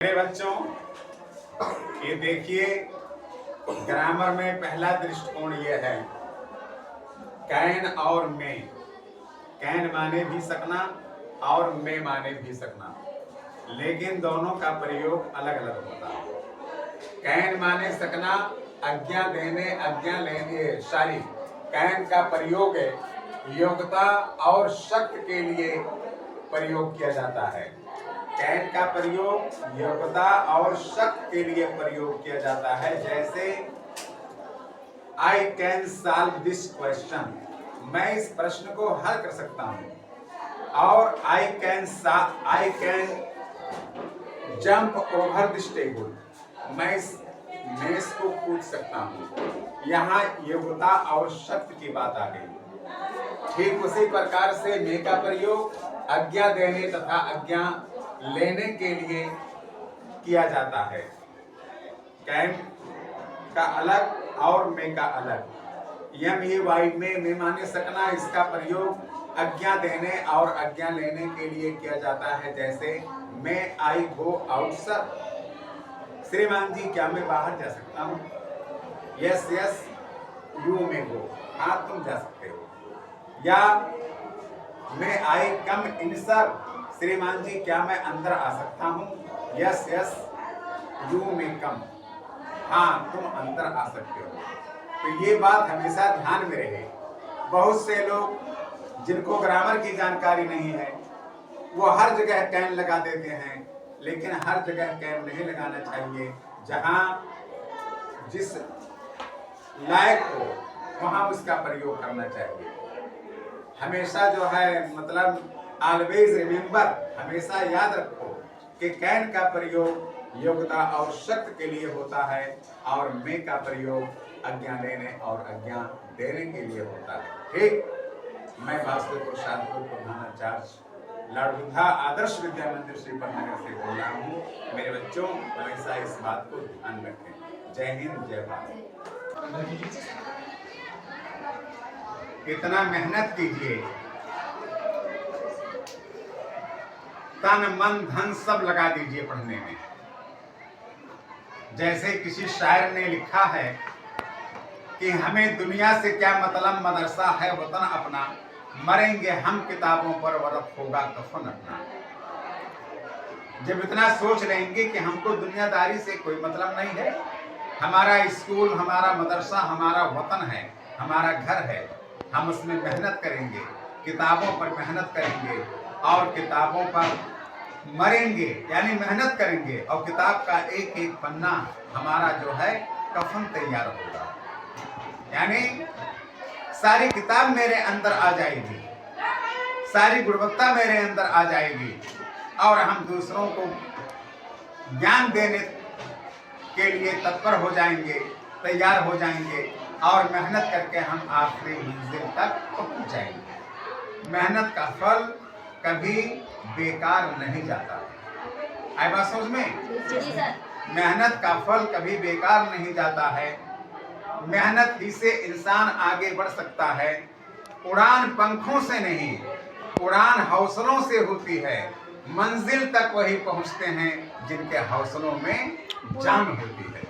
मेरे बच्चों, ये देखिए, ग्रामर में पहला दृष्टिकोण ये है कैन और मे। कैन माने भी सकना और मे माने भी सकना, लेकिन दोनों का प्रयोग अलग अलग होता है। कैन माने सकना, आज्ञा देने, आज्ञा लेने, कैन का प्रयोग योग्यता और शक्त के लिए प्रयोग किया जाता है। कैन का प्रयोग योग्यता और शक्त के लिए प्रयोग किया जाता है। जैसे I can solve this question, मैं इस प्रश्न को हल कर सकता हूं। और I can jump over this table, मैं इस मेज को कूद सकता हूं। यहाँ योग्यता और शक्त की बात आ गई। ठीक उसी प्रकार से मे का प्रयोग आज्ञा देने तथा आज्ञा लेने के लिए किया जाता है। कैन का अलग और मे का अलग। MEY में माने सकना, इसका प्रयोग आज्ञा देने और आज्ञा लेने के लिए किया जाता है। जैसे मे आई गो आउट सर, श्रीमान जी क्या मैं बाहर जा सकता हूँ? यस यस यू मे गो, हाँ तुम जा सकते हो। या मे आई कम इन सर, श्रीमान जी क्या मैं अंदर आ सकता हूँ? यस यस यू मे कम, हाँ तुम अंदर आ सकते हो। तो ये बात हमेशा ध्यान में रहे। बहुत से लोग जिनको ग्रामर की जानकारी नहीं है वो हर जगह कैन लगा देते हैं, लेकिन हर जगह कैन नहीं लगाना चाहिए। जहाँ जिस लायक हो वहाँ उसका प्रयोग करना चाहिए। हमेशा जो है मतलब ऑलवेज रिमेंबर, हमेशा याद रखो कि कैन का प्रयोग योग्यता और शक्त के लिए होता है और मे का प्रयोग आज्ञा लेने और आज्ञा देने के लिए होता है। ठीक, मैं वासुदेव शादपुर प्रधानाचार्य लॉर्ड बुद्धा आदर्श विद्या मंदिर श्रीपतनगर से बोल रहा हूँ। मेरे बच्चों, हमेशा इस बात को ध्यान रखें। जय हिंद, जय भारत। इतना मेहनत कीजिए, तन मन धन सब लगा दीजिए पढ़ने में। जैसे किसी शायर ने लिखा है कि हमें दुनिया से क्या मतलब, मदरसा है वतन अपना, मरेंगे हम किताबों पर वरफ होगा कफन अपना। जब इतना सोच लेंगे कि हमको दुनियादारी से कोई मतलब नहीं है, हमारा स्कूल, हमारा मदरसा, हमारा वतन है, हमारा घर है, हम उसमें मेहनत करेंगे, किताबों पर मेहनत करेंगे और किताबों पर मरेंगे, यानी मेहनत करेंगे और किताब का एक एक पन्ना हमारा जो है कफन तैयार होगा। यानी सारी किताब मेरे अंदर आ जाएगी, सारी गुणवत्ता मेरे अंदर आ जाएगी और हम दूसरों को ज्ञान देने के लिए तत्पर हो जाएंगे, तैयार हो जाएंगे और मेहनत करके हम आखिरी मंजिल तक पहुंच जाएंगे। मेहनत का फल कभी बेकार नहीं जाता। आई बात समझ में? मेहनत का फल कभी बेकार नहीं जाता है। मेहनत ही से इंसान आगे बढ़ सकता है। उड़ान पंखों से नहीं, उड़ान हौसलों से होती है। मंजिल तक वही पहुंचते हैं जिनके हौसलों में जान होती है।